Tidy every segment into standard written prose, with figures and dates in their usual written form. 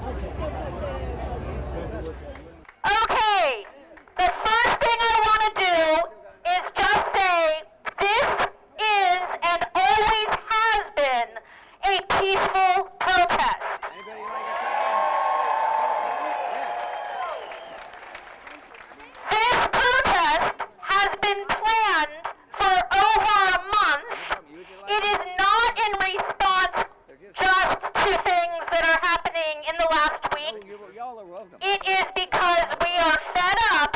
Okay, the first thing I want to do is just say this is and always has been a peaceful protest. This protest has been planned for over a month. It is not in response just to things that are happening in the last week. It is because we are fed up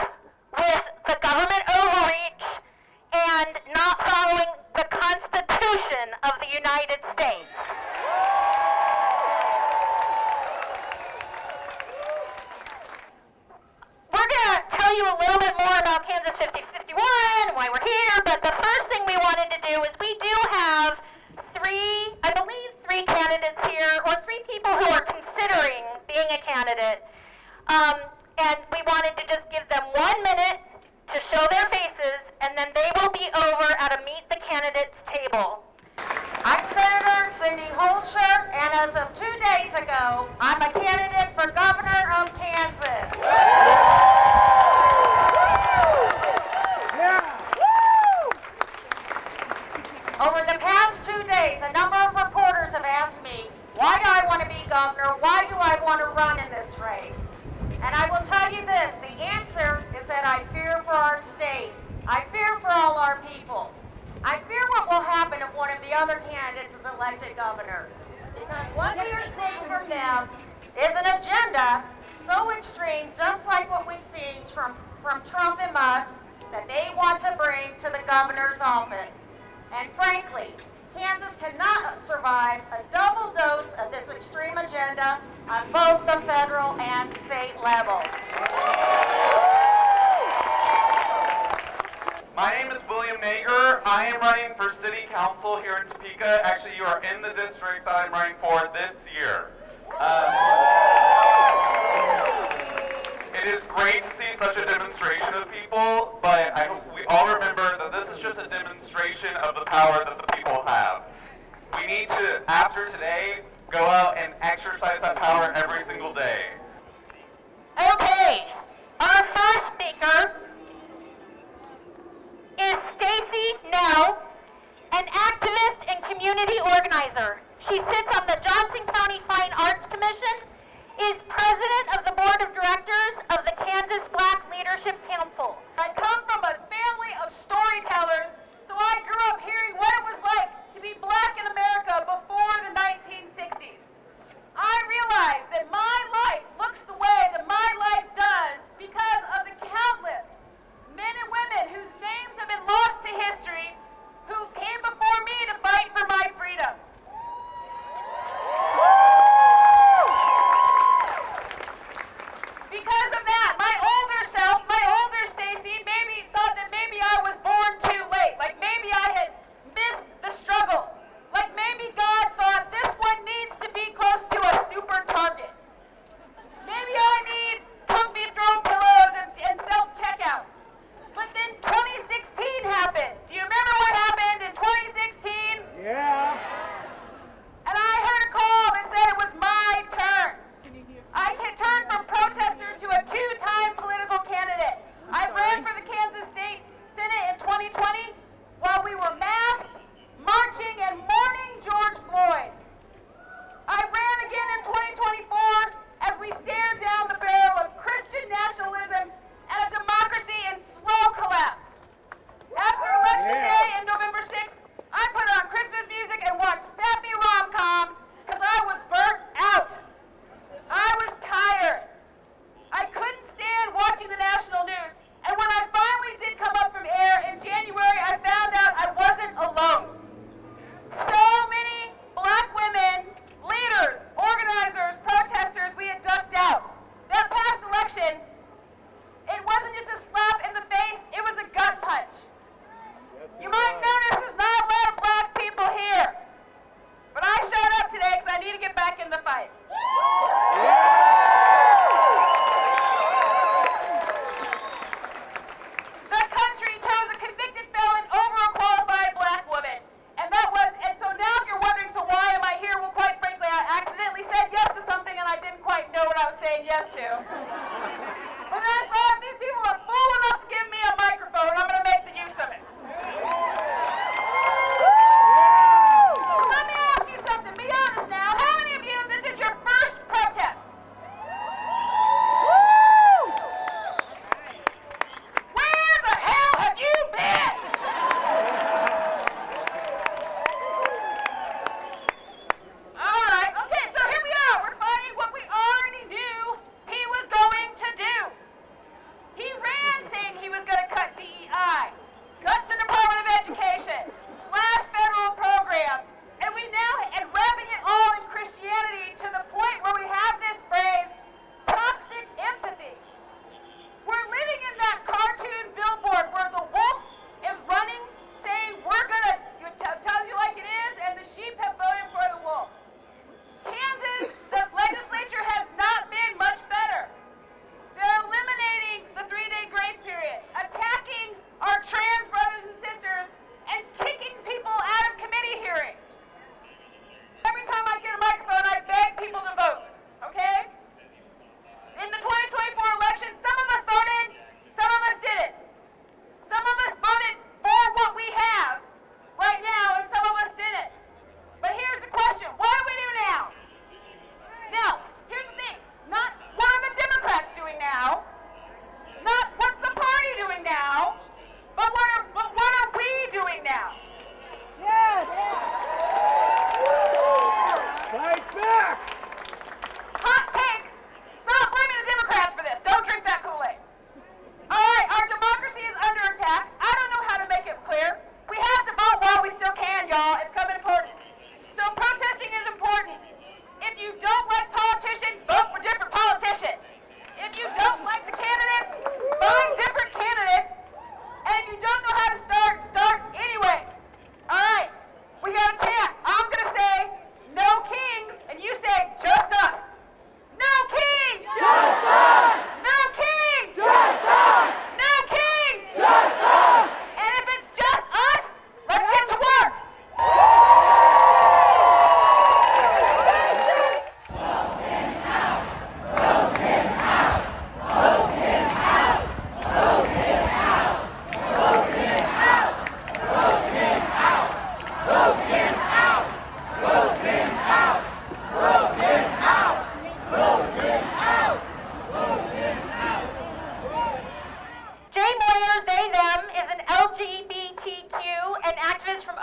with the government overreach and not following the Constitution of the United States. We're going to tell you a little bit more about Kansas 5051 and why we're here, but the first thing we wanted to do is we do have three candidates here, or three people who are considering being a candidate. And we wanted to just give them 1 minute to show their faces, and then they will be over at a Meet the Candidates table. I'm Senator Cindy Holscher, and as of 2 days ago, I'm a candidate for governor of Kansas. Over the past 2 days, a number of reporters have asked me, why do I want to be governor? Why do I want to run in this race? And I will tell you this, the answer is that I fear for our state. I fear for all our people. I fear what will happen if one of the other candidates is elected governor. Because what we are seeing from them is an agenda so extreme, just like what we've seen from Trump and Musk, that they want to bring to the governor's office. And frankly, Kansas cannot survive a double dose of this extreme agenda on both the federal and state levels. My name is William Nager. I am running for City Council here in Topeka. Actually, you are in the district that I'm running for this year. It is great to see such a demonstration of people, but I hope we all remember that this is just a demonstration of the power that the people have. We need to, after today, go out and exercise that power every single day. Okay, our first speaker is Stacey Knoell, an activist and community organizer. She sits on the Johnson County Fine Arts Commission, is president of the board of directors of the Kansas Black Leadership Council. I come from a family of storytellers, so I grew up hearing what it was like to be black in America before the 1960s. I realized that my life looks the way that my life does because of the countless men and women whose names have been lost to history who came before me to fight for my freedom. Because of that, my older Stacey, maybe thought that maybe I was born too late. Like maybe I had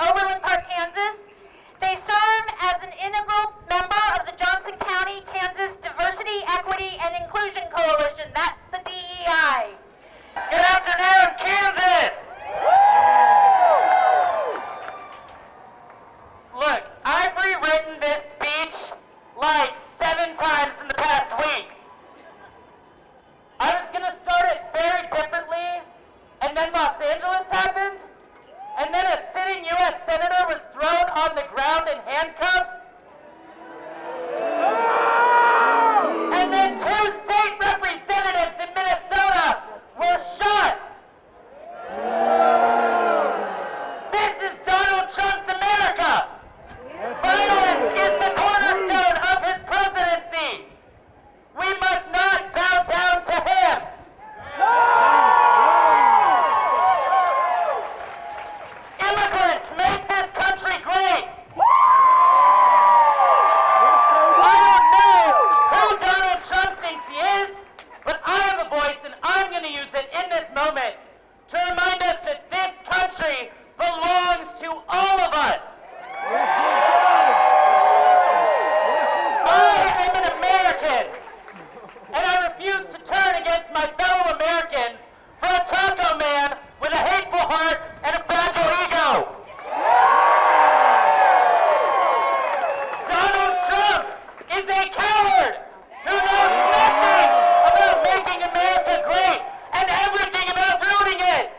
Overland Park, Kansas. They serve as an integral member of the Johnson County, Kansas Diversity, Equity, and Inclusion Coalition. That's the DEI. Good afternoon, Kansas! Look, I've rewritten this speech like 7 times in the past week. I was going to start it very differently, and then Los Angeles happened, and then a sitting U.S. Senator was thrown on the ground in handcuffs, and then 2 state representatives in Minnesota were shot. This is Donald Trump's America. Violence is the cornerstone of his presidency. We must not bow down to him. Immigrants make this country great. I don't know who Donald Trump thinks he is, but I have a voice and I'm going to use it in this moment to remind us that this country belongs to all of us. I am an American, and I refuse to turn against my fellow Americans for a taco man with a hateful heart and a fragile ego. Donald Trump is a coward who knows nothing about making America great and everything about ruining it.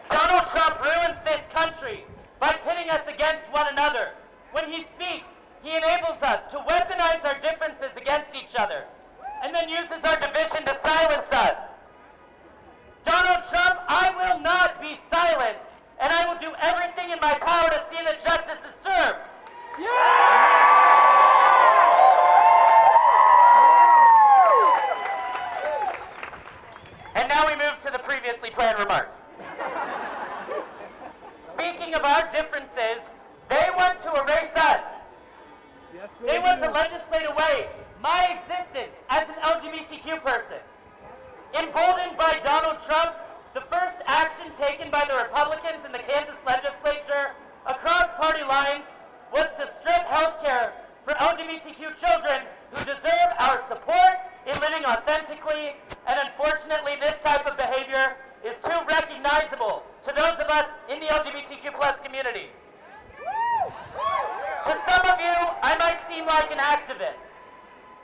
Donald Trump ruins this country by pitting us against one another. When he speaks, he enables us to weaponize our differences against each other and then uses our division to silence us. Donald Trump, I will not be silent, and I will do everything in my power to see that justice is served. And now we move to the previously planned remarks. Speaking of our differences, they want to erase us. They want to legislate away my existence as an LGBTQ person. Emboldened by Donald Trump, the first action taken by the Republicans in the Kansas legislature across party lines was to strip health care for LGBTQ children who deserve our support in living authentically, and unfortunately this type of behavior is too recognizable to those of us in the LGBTQ plus community. To some of you, I might seem like an activist.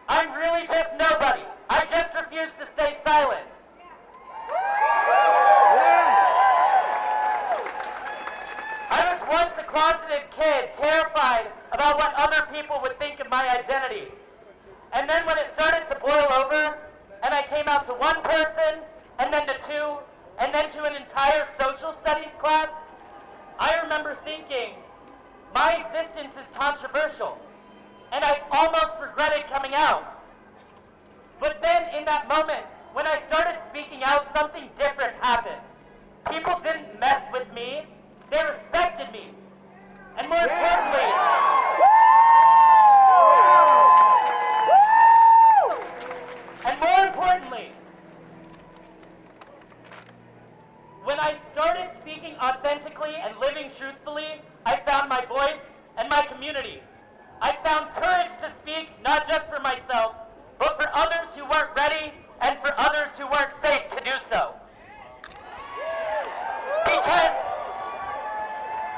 I'm really just nobody. I just refuse to stay silent. I was once a closeted kid, terrified about what other people would think of my identity. And then when it started to boil over, and I came out to one person, and then to 2, and then to an entire social studies class, I remember thinking, my existence is controversial, and I almost regretted coming out. But then in that moment, when I started speaking out, something different happened. People didn't mess with me, they respected me. And more importantly, when I started speaking authentically and living truthfully, I found my voice and my community. I found courage to speak not just for myself, but for others who weren't ready and for others who weren't safe to do so.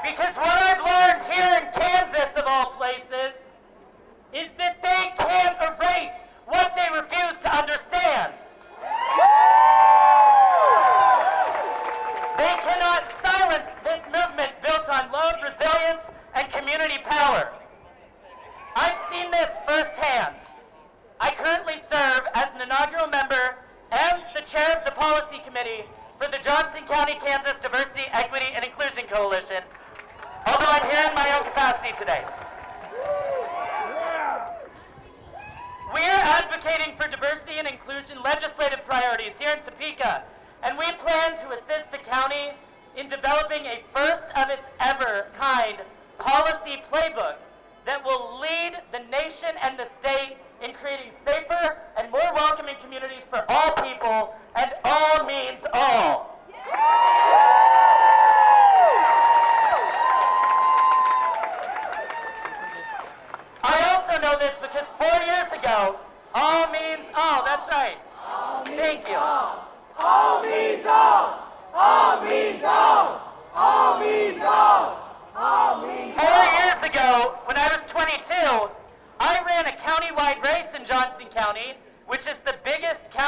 Because what I've learned here in Kansas, of all places, is that they can't erase what they refuse to understand. They cannot silence this movement built on love, resilience, and community power. I've seen this firsthand. I currently serve as an inaugural member and the chair of the policy committee for the Johnson County, Kansas Diversity, Equity, and Inclusion Coalition, although I'm here in my own capacity today. We are advocating for diversity and inclusion legislative priorities here in Topeka, and we plan to assist the county in developing a first-of-its-ever-kind policy playbook that will lead the nation and the state in creating safer and more welcoming communities for all people, and all means all.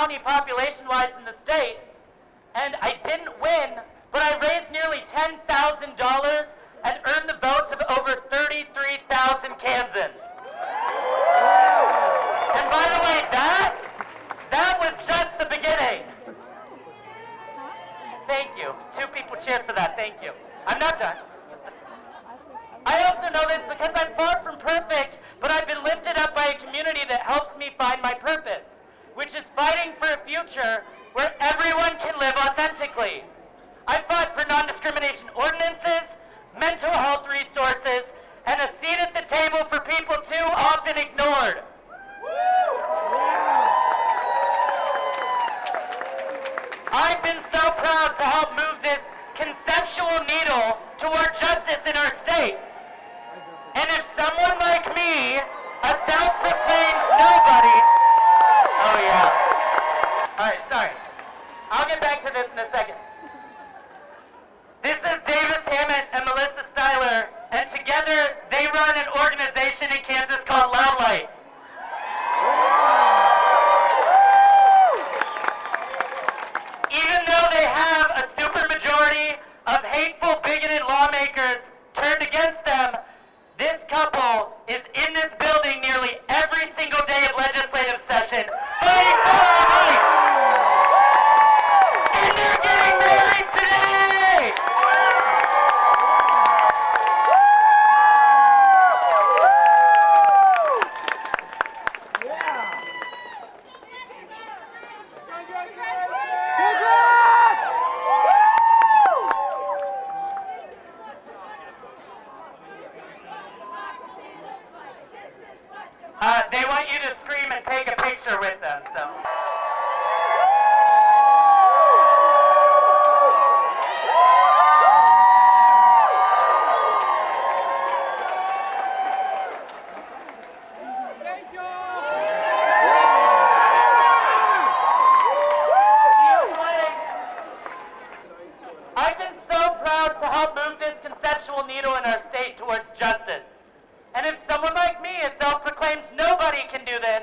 county population-wise in the state, and I didn't win, but I raised nearly $10,000 and earned the votes of over 33,000 Kansans. And by the way, that was just the beginning. Thank you. 2 people cheered for that. Thank you. I'm not done. I also know this because I'm far from perfect, but I've been lifted up by a community that helps me find my purpose, which is fighting for a future where everyone can live authentically. I fought for non-discrimination ordinances, mental health resources, and a seat at the table for people too often ignored. I've been so proud to help move this conceptual needle toward justice in our state. And if someone like me, a self-proclaimed nobody... Oh yeah. Alright, sorry. I'll get back to this in a second. This is Davis Hammett and Melissa Styler, and together they run an organization in Kansas called Loud Light. Even though they have a supermajority of hateful, bigoted lawmakers turned against them, this couple is in this building nearly every single day of legislative session, fighting for our rights. And they're getting married today! They want you to scream and take a picture with them, so. Thank you. I've been so proud to help move this conceptual needle in our state towards justice. And if someone like me, a self-proclaimed nobody, can do this,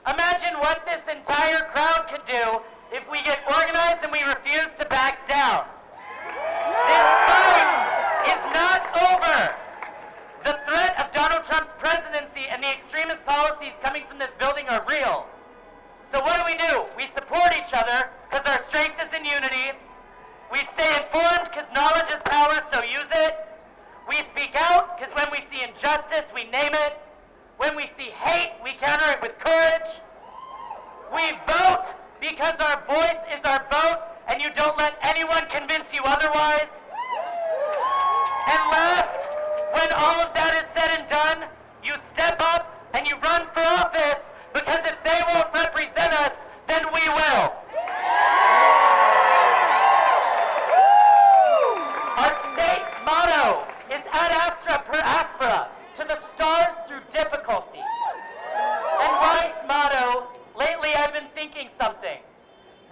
imagine what this entire crowd could do if we get organized and we refuse to back down. This fight is not over. The threat of Donald Trump's presidency and the extremist policies coming from this building are real. So what do? We support each other because our strength is in unity. We stay informed because knowledge is power, so use it. We speak out because when we see injustice, we name it. When we see hate, we counter it with courage. We vote because our voice is our vote, and you don't let anyone convince you otherwise. And last, when all of that is said and done, you step up and you run for office, because if they won't represent us, then we will. Our state motto is ad astra per aspera, to the stars through difficulty. And Rice's motto, lately I've been thinking something.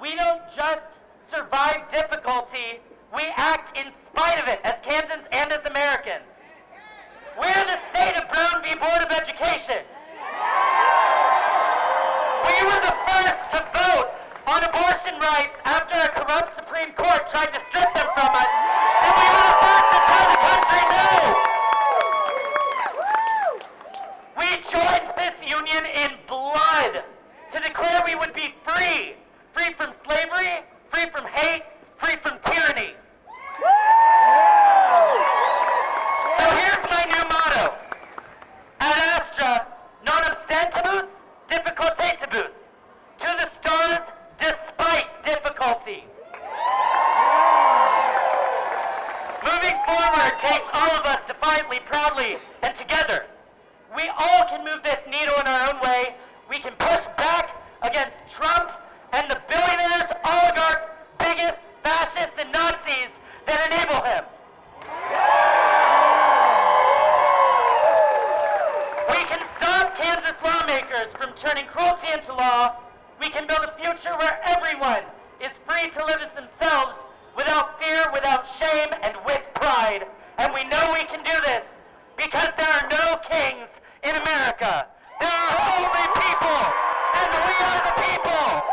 We don't just survive difficulty, we act in spite of it as Kansans and as Americans. We're the state of Brown v. Board of Education. We were the first to vote on abortion rights after a corrupt Supreme Court tried to strip them from us, and we were the first to tell the country no. We joined this union in blood to declare we would be free, free from slavery, free from hate, free from tyranny. So here's my new motto. Ad astra, non obstantibus, difficultatibus. To the stars, despite difficulty. Moving forward takes all of us defiantly, proudly, and together. We all can move this needle in our own way. We can push back against Trump and the billionaires, oligarchs, bigots, fascists, and Nazis that enable him. We can stop Kansas lawmakers from turning cruelty into law. We can build a future where everyone is free to live as themselves without fear, without shame, and with pride. And we know we can do this because there are no kings in America. There are only people, and we are the people.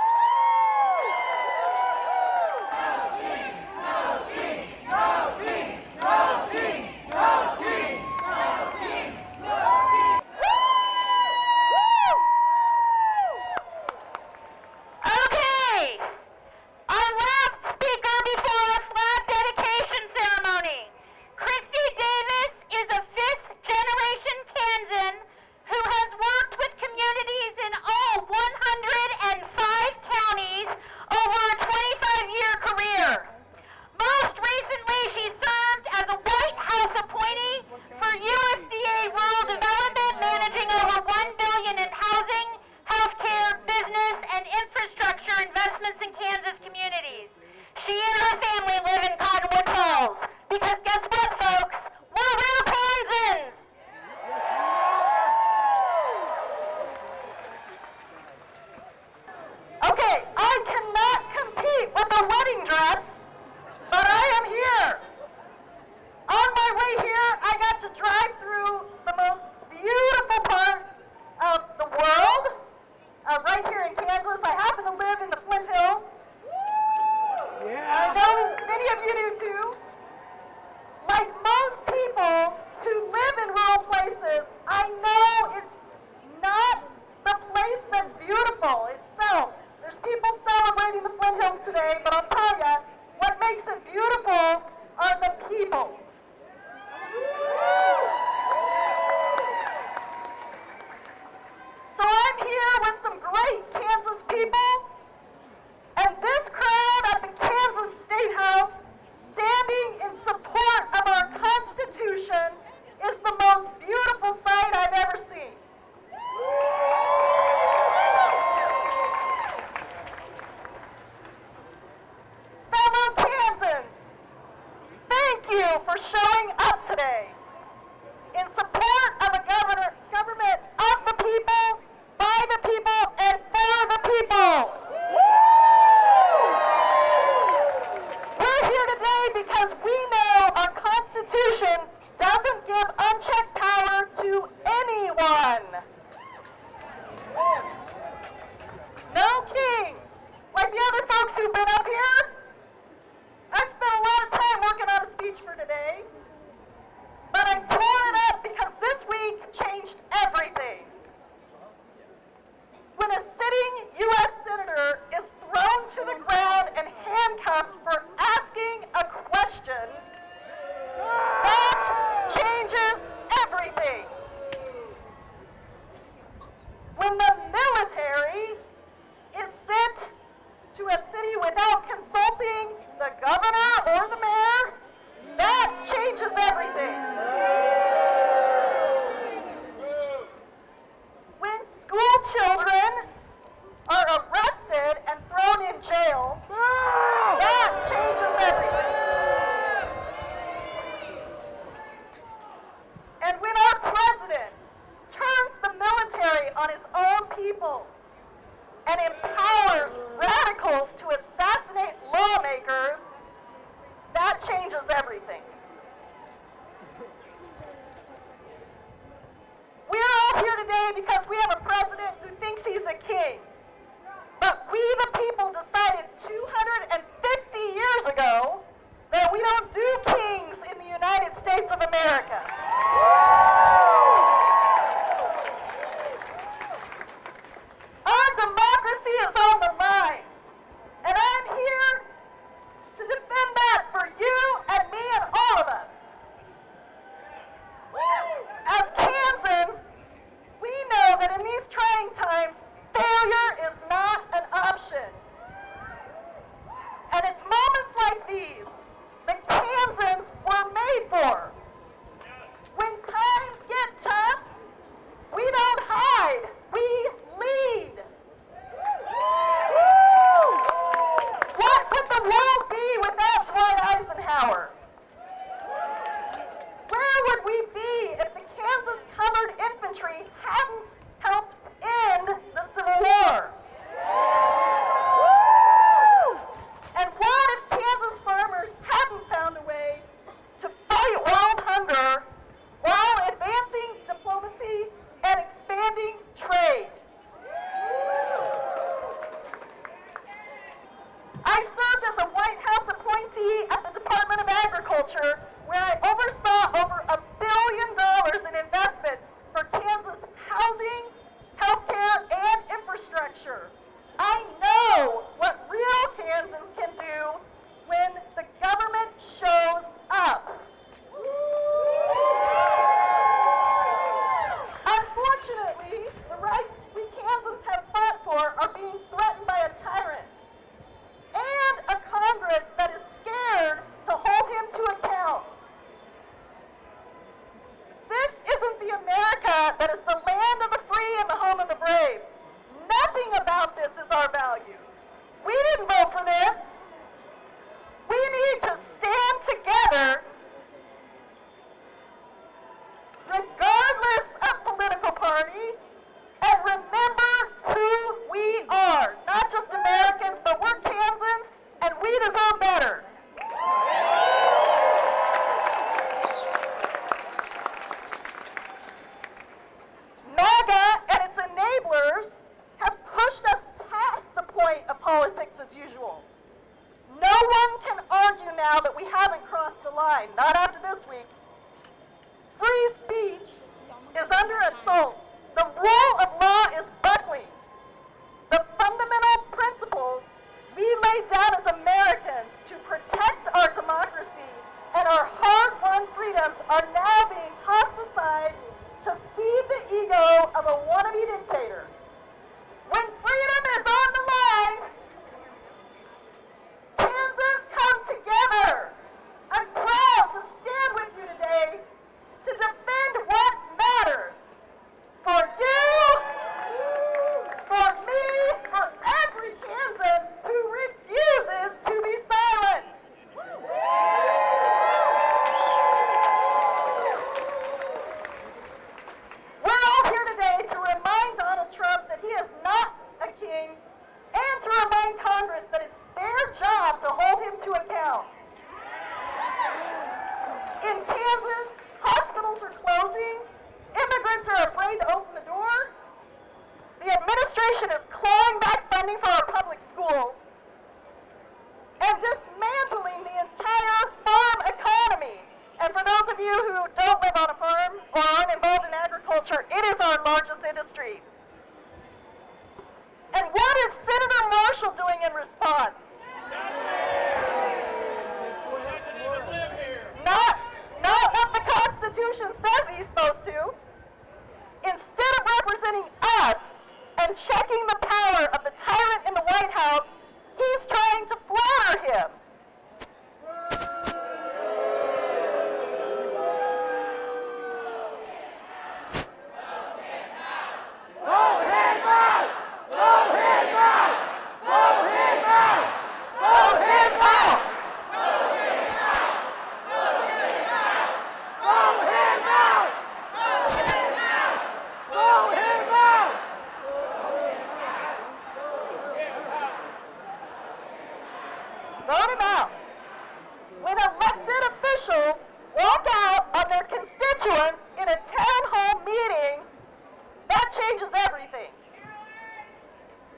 you for showing up today in support of a government of the people, by the people, and for the people. We're here today because we know our Constitution doesn't give unchecked power to anyone. No kings, like the other folks who've been up here. I spent a lot of time working on a speech for today, but I tore it up because this week changed everything. When a sitting U.S. Senator is thrown to the ground and handcuffed for asking a question, that changes everything. When the military is sent to a city without consulting the governor or the mayor, that changes everything. When school children are arrested and thrown in jail, that changes everything. And when our president turns the military on his own people and empowers radicals to assassinate lawmakers, that changes everything. We're all here today because we have a president who thinks he's a king. But we, the people, decided 250 years ago that we don't do kings in the United States of America. Our democracy is on the line. And I'm here to defend that for you and me and all of us. As Kansans, we know that in these trying times, failure is not an option. And it's moments like these that Kansans were made for. When times get tough, we don't hide, we lead. What would the world be without Dwight Eisenhower? Where would we be if the Kansas Colored Infantry hadn't helped end the Civil War? And what if Kansas farmers hadn't found a way to fight world hunger while advancing diplomacy and expanding trade? I served as a White House appointee at the Department of Agriculture, where I oversaw over $1 billion in investments for Kansas housing, healthcare, and infrastructure. I know what real Kansans can do when the government shows up. Unfortunately, the rights we Kansans have fought for are being threatened by a tyrant and a Congress that is scared to hold him to account. This isn't the America that is the land of the free and the home of the brave. Nothing about this is our values. We didn't vote for this. We need to stand together regardless of political party and remember who we are. Not just Americans, but we're Kansans, and we deserve better. MAGA and its enablers have pushed us past the point of politics as usual. No one can argue now that we haven't crossed a line, not after this week. Free speech is under assault. The rule of law is buckling. The fundamental principles we laid down as Americans to protect our democracy and our hard-won freedoms are now being tossed aside to feed the ego of a wannabe dictator. When freedom is on the line, Kansans come together. I'm proud to stand with you today to defend what matters. For you, for me, for every Kansan who refuses to be silent. Kansas, hospitals are closing, immigrants are afraid to open the door, the administration is clawing back funding for our public schools, and dismantling the entire farm economy. And for those of you who don't live on a farm or aren't involved in agriculture, it is our largest industry. And what is Senator Marshall doing in response? Not what the Constitution says he's supposed to. Instead of representing us and checking the power of the tyrant in the White House, he's trying to flatter him. Vote him out. When elected officials walk out on their constituents in a town hall meeting, that changes everything.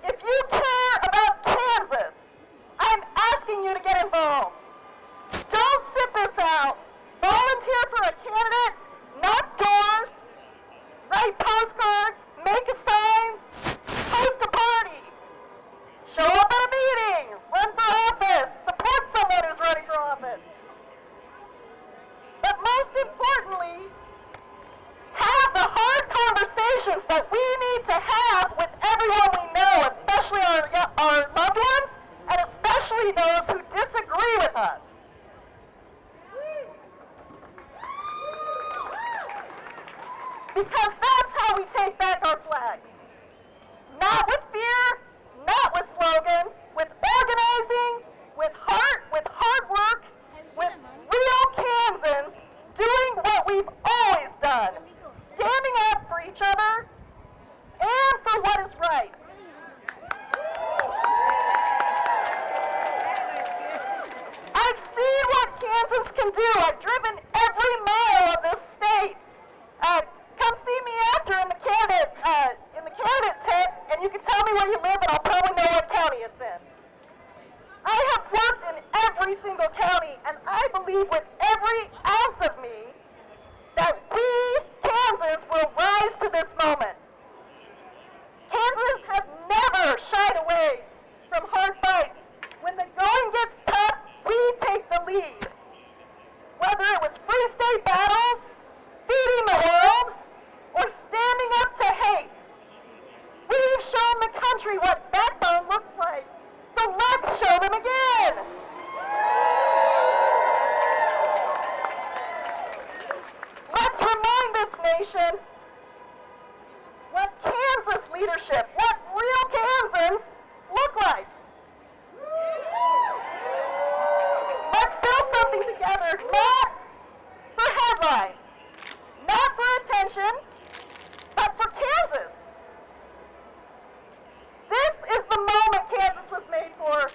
If you care about Kansas, I'm asking you to get involved. Don't sit this out. Volunteer for a candidate, knock doors, write postcards, make a sign, host a party, show up at a meeting, run for office, support someone who's running for office. But most importantly, have the hard conversations that we need to have with everyone we know, especially our loved ones, and especially those who disagree with us. Because that's how we take back our flag. Not with fear, not with slogans, with organizing, with heart, with hard work, with real Kansans doing what we've always done, standing up for each other and for what is right. I've seen what Kansans can do. I've driven every mile of this state. Come see me after in the candidate tent, and you can tell me where you live, and I'll probably know what county it's in. I have worked in every single county, and I believe with every ounce of me that we, Kansans, will rise to this moment. Kansans have never shied away from hard fights. When the going gets tough, we take the lead. Whether it was free state battles, feeding the world, or standing up to hate, we've shown the country what backbone looks like. So let's show them again. Let's remind this nation what Kansas leadership, what real Kansans look like. Let's build something together, not for headlines, not for attention, but for Kansas. This is the moment Kansas was made for.